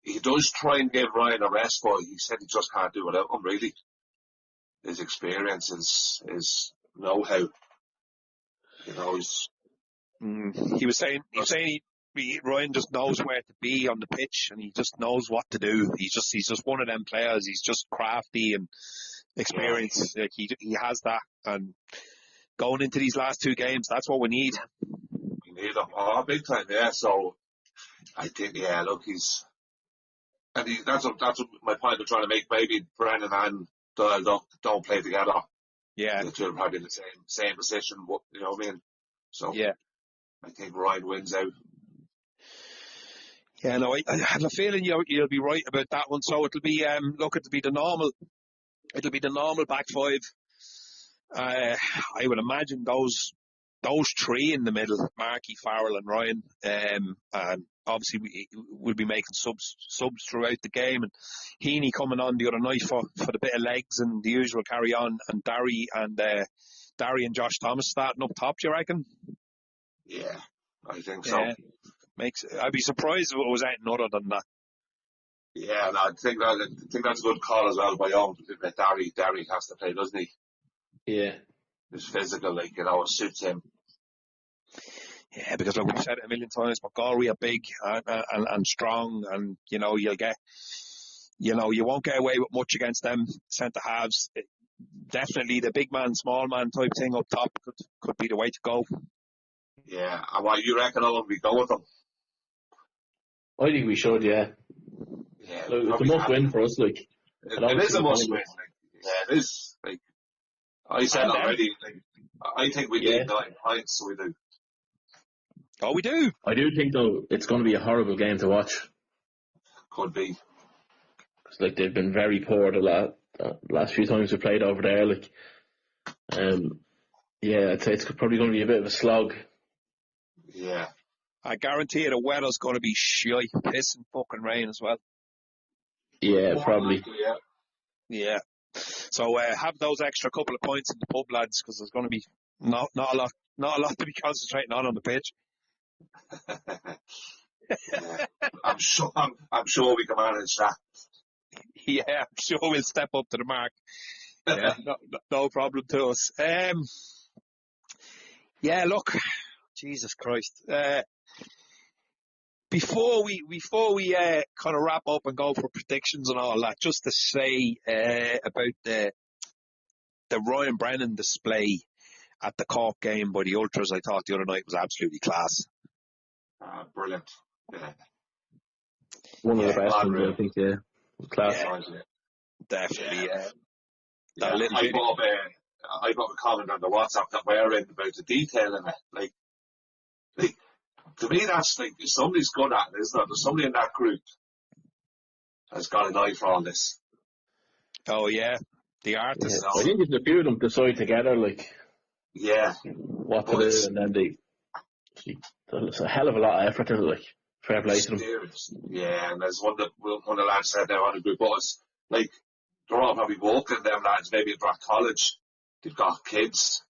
he does try and give Ryan a rest, but he said he just can't do without him, really. His experience, his know-how. He was saying Ryan just knows where to be on the pitch, and he just knows what to do. He's just one of them players. He's just crafty and experienced. Like, he has that, and going into these last two games, that's what we need. We need him. Oh, big time, yeah. So I think, look, that's what my point of trying to make. Maybe Brennan and Doyle don't play together. Yeah, the two are probably in the same position. You know what I mean? So yeah, I think Ryan wins out. Yeah, no, I have a feeling you'll be right about that one. So it'll be the normal back five. I would imagine those three in the middle, Markey, Farrell and Ryan, and obviously we'll be making subs throughout the game, and Heaney coming on the other night for the bit of legs and the usual carry on, and Darry and Josh Thomas starting up top. Do you reckon? Yeah, I think so. I'd be surprised if it was anything other than that. Yeah, no, I think that's a good call as well by Young. Darry has to play, doesn't he? Yeah. He's physical, it suits him. Yeah, because like we've said it a million times, but Galway are big and strong, and you won't get away with much against them centre halves. Definitely the big man, small man type thing up top could be the way to go. Yeah, and what you reckon Owen we go with them? I think we should, yeah. Yeah, it's a must win for us, like. It is a must win. Yeah, it is. Like I said already, I think we need 9 points, so we do. Oh, we do. I do think though it's going to be a horrible game to watch. Could be. Like they've been very poor the last few times we played over there. Like, I'd say it's probably going to be a bit of a slog. Yeah. I guarantee you the weather's going to be shy, piss and fucking rain as well. Yeah, probably. Yeah. So have those extra couple of points in the pub, lads, because there's going to be not a lot to be concentrating on the pitch. Yeah. I'm sure we can manage that. Yeah, I'm sure we'll step up to the mark. Yeah, no problem to us. Yeah, look, Jesus Christ. Before we kind of wrap up and go for predictions and all that, just to say about the Ryan Brennan display at the Cork game by the Ultras, I thought the other night was absolutely class. Brilliant. Yeah. One of the best ones, I think, class. Yeah. Definitely, I I got a comment on the WhatsApp that we're in about the detail in it. Like to me, that's like if somebody's good at it, isn't it? There's somebody in that group has got an eye for all this. Oh yeah, the Yeah. artists. I think if a few of them decide together, like, Yeah, what to but do, and then it's a hell of a lot of effort to it, like, fair play to them. serious. Yeah, and as one of the lads said there on the group was, like, they're all probably walking, them lads, maybe at college. They've got kids.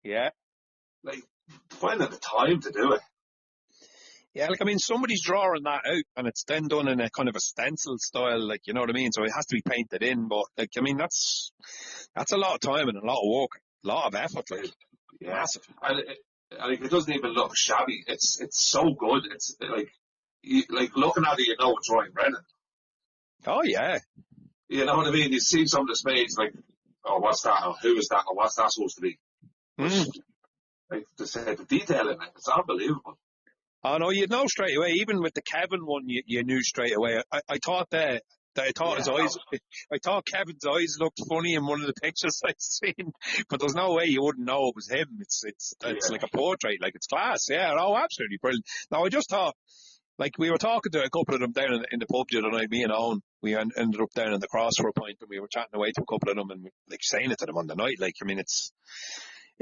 Yeah. Like, finding the time to do it. Yeah, like, I mean, somebody's drawing that out, and it's then done in a kind of a stencil style, like, you know what I mean? So it has to be painted in, but, like, I mean, that's a lot of time and a lot of work, a lot of effort, like, Yeah. massive. And it doesn't even look shabby. It's so good. It's like looking at it, you know it's Ryan Brennan. Oh, yeah. You know what I mean? You see some of the spades, like, oh, what's that? Or who is that? Or what's that supposed to be? Mm. Like, the detail in it, it's unbelievable. Oh, no, you'd know straight away. Even with the Kevin one, you knew straight away. I thought that I thought his eyes, I thought Kevin's eyes looked funny in one of the pictures I'd seen, but there's no way you wouldn't know it was him. It's like a portrait, like, it's class. Yeah, oh, absolutely brilliant. Now, I just thought, like, we were talking to a couple of them down in the pub the other night, me and Owen. We ended up down in the Cross for a pint, and we were chatting away to a couple of them, and like saying it to them on the night. Like, I mean, it's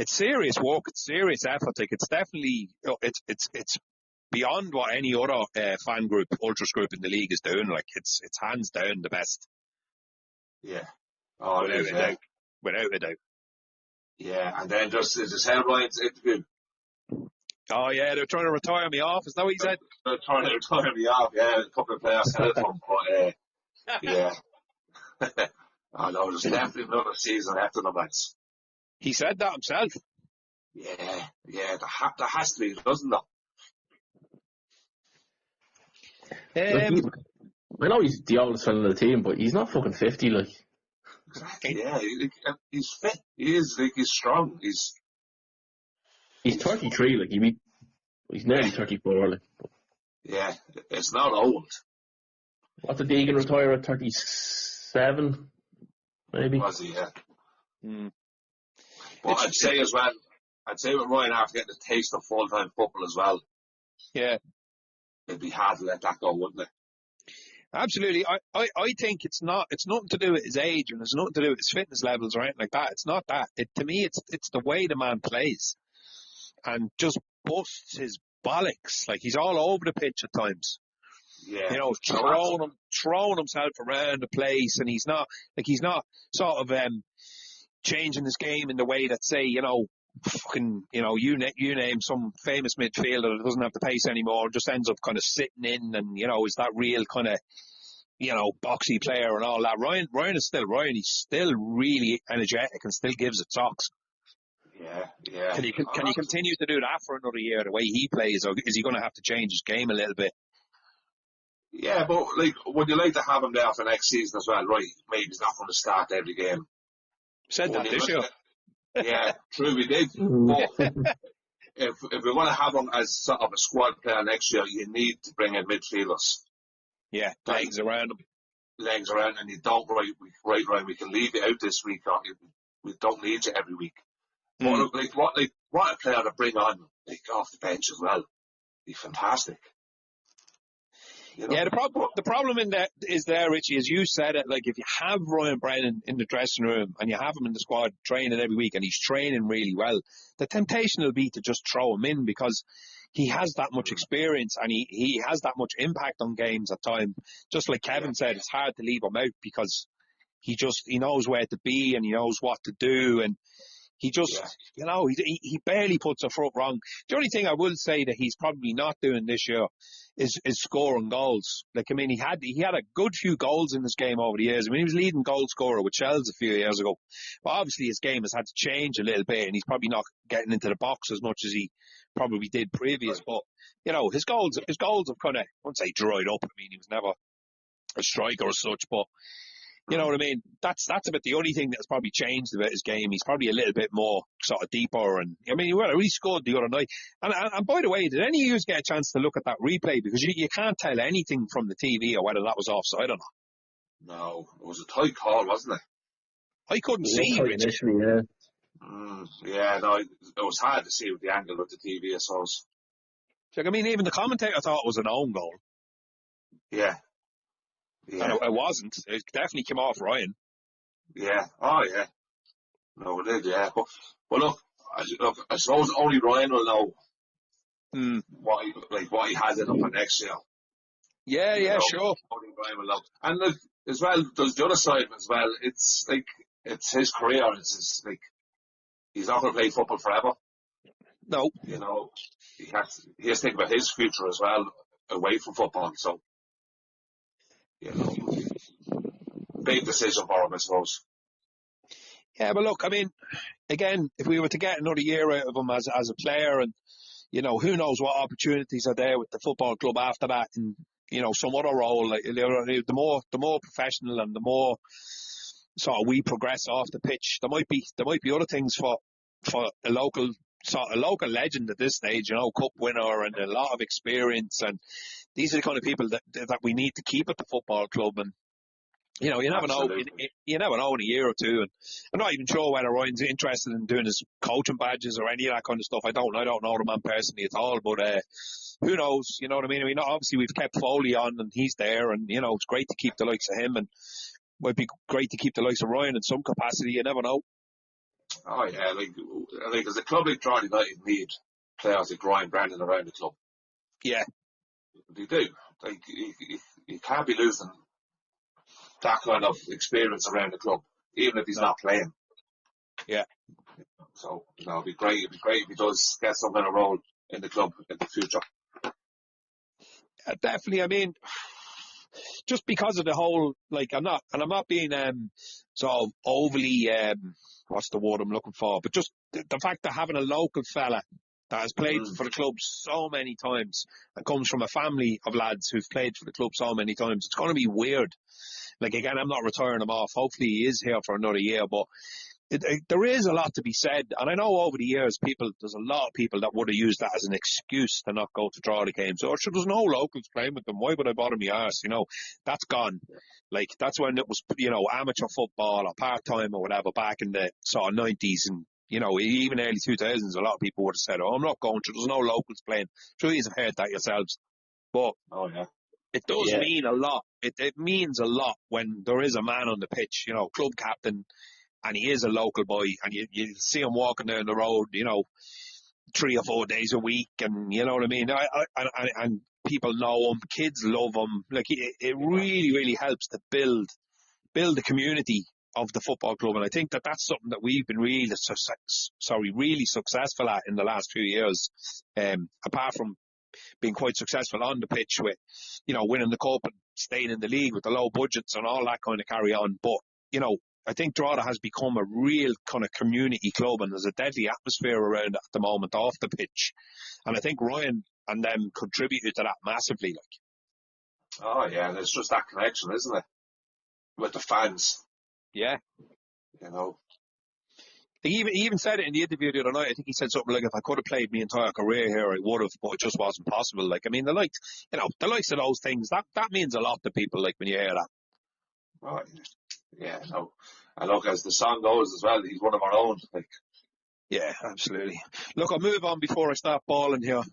serious work, it's serious effort. Like, it's definitely, it's beyond what any other fan group, ultras group in the league is doing. Like, it's hands down the best. Yeah. Oh, without a doubt. Without a doubt. Yeah, and then just said Ryan's interview. Oh yeah, they're trying to retire me off. Is that what he said? They're trying to retire me off. Yeah, a couple of players said it from, but yeah. I know there's definitely another season after the match. He said that himself. Yeah. There has to be, doesn't there? I know he's the oldest fellow in the team, but he's not fucking 50, like. Exactly, yeah. He's fit. He is, like, he's strong. He's 33, like, he's nearly 34, like. Yeah, it's not old. What did Deegan retire at 37, maybe? Was he, yeah. Mm. But I'd say with Ryan after getting a taste of full-time football as well. Yeah. It'd be hard to let that go, wouldn't it? Absolutely. I think it's nothing to do with his age, and it's nothing to do with his fitness levels or anything like that. It's not that. To me, it's the way the man plays and just busts his bollocks. Like, he's all over the pitch at times. Yeah. You know, throwing himself around the place, and he's not sort of changing his game in the way that, say, you know, fucking, you know, you name some famous midfielder that doesn't have the pace anymore, just ends up kind of sitting in, and, you know, is that real kind of, you know, boxy player and all that. Ryan is still Ryan. He's still really energetic and still gives it socks. Yeah. Can he continue to do that for another year, the way he plays, or is he going to have to change his game a little bit? Yeah, but, like, would you like to have him there for next season as well? Right, maybe he's not going to start every game. Said that this year. Yeah, true, we did. But if we want to have him as sort of a squad player next year, you need to bring in midfielders. Yeah, legs around him. Legs around, and you don't, right, we can leave you out this week, or we don't need you every week. But, like, what a player to bring on, like, off the bench as well. Be fantastic. You know? Yeah, the problem in that is there, Richie, as you said it, like, if you have Ryan Brennan in the dressing room and you have him in the squad training every week and he's training really well, the temptation will be to just throw him in because he has that much experience and he has that much impact on games at times. Just like Kevin said, it's hard to leave him out because he knows where to be and he knows what to do, and he just, you know, he barely puts a foot wrong. The only thing I will say that he's probably not doing this year is scoring goals. Like, I mean, he had a good few goals in this game over the years. I mean, he was leading goal scorer with Chelsea a few years ago. But obviously his game has had to change a little bit, and he's probably not getting into the box as much as he probably did previous. But, you know, his goals have kind of, I wouldn't say dried up. I mean, he was never a striker as such, but, you know what I mean? That's about the only thing that's probably changed about his game. He's probably a little bit more sort of deeper, and I mean, he really scored the other night. And by the way, did any of you get a chance to look at that replay? Because you can't tell anything from the TV or whether that was offside or not. No, it was a tight call, wasn't it? I couldn't see, Richie. Initially, yeah. Yeah, no, it was hard to see with the angle with the TV, I suppose. Like, I mean, even the commentator thought it was an own goal. Yeah, And yeah, it wasn't. It definitely came off Ryan. yeah. Oh, yeah. No, it did, yeah. But look, I suppose only Ryan will know what he has in him for next year. Yeah, You yeah, know, sure. only Ryan will know. And look, as well, there's the other side as well. It's like, it's his career. It's his, like, he's not going to play football forever. No. You know, he has to think about his future as well, away from football. So, you know, big decision for him, I suppose. Yeah, but look, I mean, again, if we were to get another year out of him as a player, and you know, who knows what opportunities are there with the football club after that, and you know, some other role. Like, the more professional and the more sort of we progress off the pitch, there might be other things for a local legend at this stage. You know, cup winner and a lot of experience, and these are the kind of people that we need to keep at the football club. And you know, you never know. You never know in a year or two. And I'm not even sure whether Ryan's interested in doing his coaching badges or any of that kind of stuff. I don't know the man personally at all. But who knows? You know what I mean? I mean, obviously we've kept Foley on, and he's there, and you know, it's great to keep the likes of him, and might be great to keep the likes of Ryan in some capacity. You never know. Oh yeah, like as a club like Drogheda United need players like Ryan Brandon around the club. Yeah, they do. Like you can't be losing that kind of experience around the club, even if he's not playing. Yeah. So, you know, it'd be great if he does get some kind of role in the club in the future. Definitely. I mean, just because of the whole, like, I'm not being sort of overly what's the word I'm looking for, but just the fact that having a local fella that has played for the club so many times and comes from a family of lads who've played for the club so many times, it's going to be weird. Like, again, I'm not retiring him off. Hopefully he is here for another year, but there is a lot to be said. And I know over the years, there's a lot of people that would have used that as an excuse to not go to draw the games. Or sure, there's no locals playing with them. Why would I bother my arse? You know, that's gone. Like, that's when it was, you know, amateur football or part-time or whatever back in the sort of 90s and, you know, even early 2000s, a lot of people would have said, oh, I'm not going to, there's no locals playing. Sure, you've heard that yourselves. But it does mean a lot. It means a lot when there is a man on the pitch, you know, club captain, and he is a local boy, and you see him walking down the road, you know, 3 or 4 days a week, and you know what I mean? And people know him, kids love him. Like, it really, really helps to build the community of the football club, and I think that's something that we've been really successful at in the last few years, apart from being quite successful on the pitch with, you know, winning the cup and staying in the league with the low budgets and all that kind of carry on. But, you know, I think Drogheda has become a real kind of community club, and there's a deadly atmosphere around it at the moment off the pitch. And I think Ryan and them contributed to that massively. Like. Oh yeah, and it's just that connection, isn't it? With the fans. Yeah. You know. He even said it in the interview the other night. I think he said something like, if I could have played my entire career here, I would have, but it just wasn't possible. Like, I mean, the likes of those things, that means a lot to people, like, when you hear that. Oh, yeah, no. And look, as the song goes as well, he's one of our own. Like. Yeah, absolutely. Look, I'll move on before I start bawling here.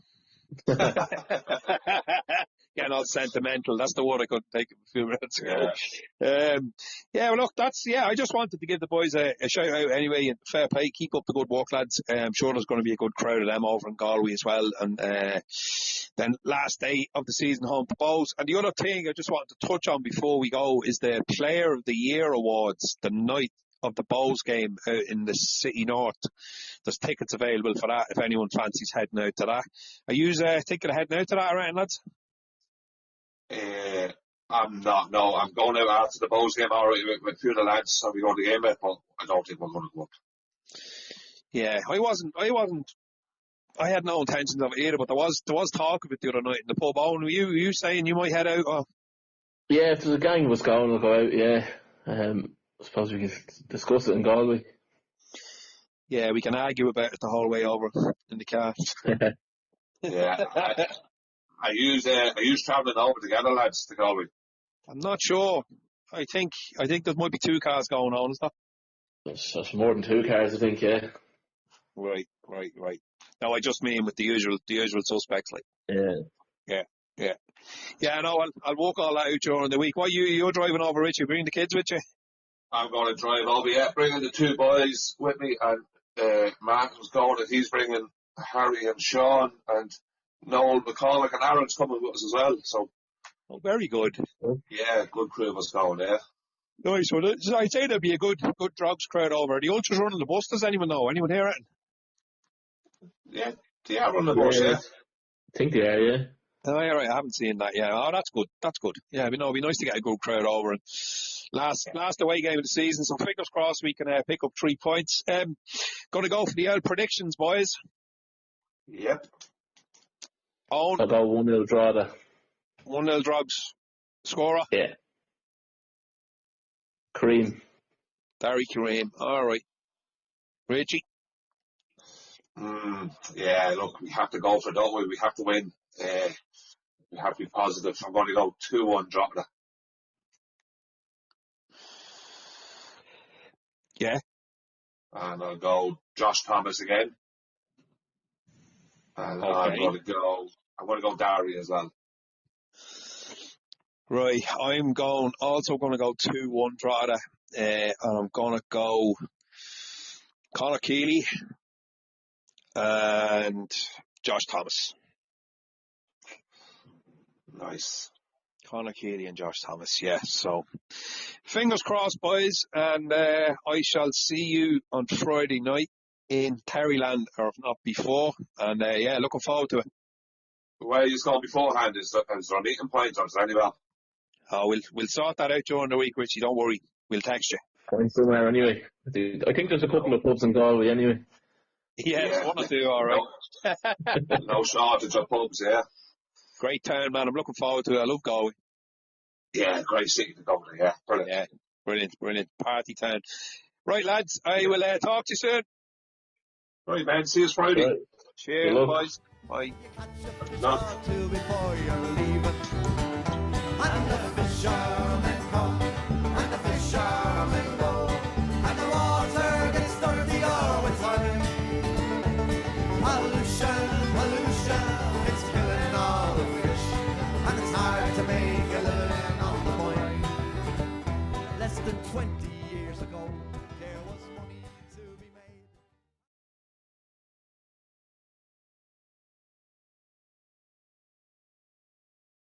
Getting all sentimental. That's the word I couldn't take a few minutes ago. Well, look, I just wanted to give the boys a shout out anyway, and fair play. Keep up the good work, lads. I'm sure there's going to be a good crowd of them over in Galway as well. And then last day of the season home to Bows. And the other thing I just wanted to touch on before we go is the Player of the Year Awards, the night of the Bows game out in the City North. There's tickets available for that if anyone fancies heading out to that. Are you thinking of heading out to that, right, lads? I'm not. No, I'm going out after the Bows game. All right, with a few of the lads, so we go to the game, but I don't think we're going to go up. Yeah, I had no intentions of it either, but there was talk of it the other night in the pub. Owen, were you saying you might head out? Or? Yeah, if there's a gang of us going, we'll go out. Yeah, I suppose we can discuss it in Galway. Yeah, we can argue about it the whole way over in the car. Yeah. Are you travelling over together, lads, to Galway? I'm not sure. I think there might be 2 cars going on, is that? There's more than 2 cars, I think, yeah. Right. No, I just mean with the usual suspects, like. Yeah. Yeah, no, I'll work all that out during the week. What you're driving over, Richard? Bring the kids with you? I'm going to drive over, bringing the two boys with me, and Matt was going, and he's bringing Harry and Sean, and Noel McCormick and Aaron's coming with us as well. So, Oh, very good. yeah, good crew of us going there. Nice. Well, I'd say there'd be a good Drogs crowd over. The ultras running the bus. Does anyone know? Anyone hear it? Yeah, they are on the bus, yeah. I think they are, yeah. Oh, yeah, right. I haven't seen that yet. Oh, that's good. That's good. Yeah, it'd be nice to get a good crowd over. And last away game of the season, so fingers crossed we can pick up 3 points. Going to go for the old predictions, boys. Yep. Owen. I'll go 1-0 draw there. 1-0 Drogs. Scorer? Yeah. Kareem. Barry Kareem. All right. Richie? Yeah, look, we have to go for it, don't we? We have to win. We have to be positive. I'm going to go 2-1 Drogheda. Yeah. And I'll go Josh Thomas again. And Okay. I'm going to go Derry as well. Right. I'm also going to go 2-1 Drogheda. And I'm going to go Conor Keeley and Josh Thomas. Nice. Conor Keeley and Josh Thomas, yeah. So, fingers crossed, boys, and I shall see you on Friday night in Terryland, or if not before. And looking forward to it. Where you going beforehand? Is there a meeting point or is there anywhere? Oh, we'll sort that out during the week, Richie. Don't worry. We'll text you. Find somewhere anyway. I think there's a couple of pubs in Galway anyway. Yeah, one or two, all right. No shortage of pubs, yeah. Great town, man. I'm looking forward to it. I love Galway. Yeah, great city to go to, yeah. Brilliant. Yeah, brilliant. Party town. Right, lads, I will talk to you soon. Right, man. See you Friday. Right. Cheers, Good luck. boys. Bye. Good luck. Before you're leaving.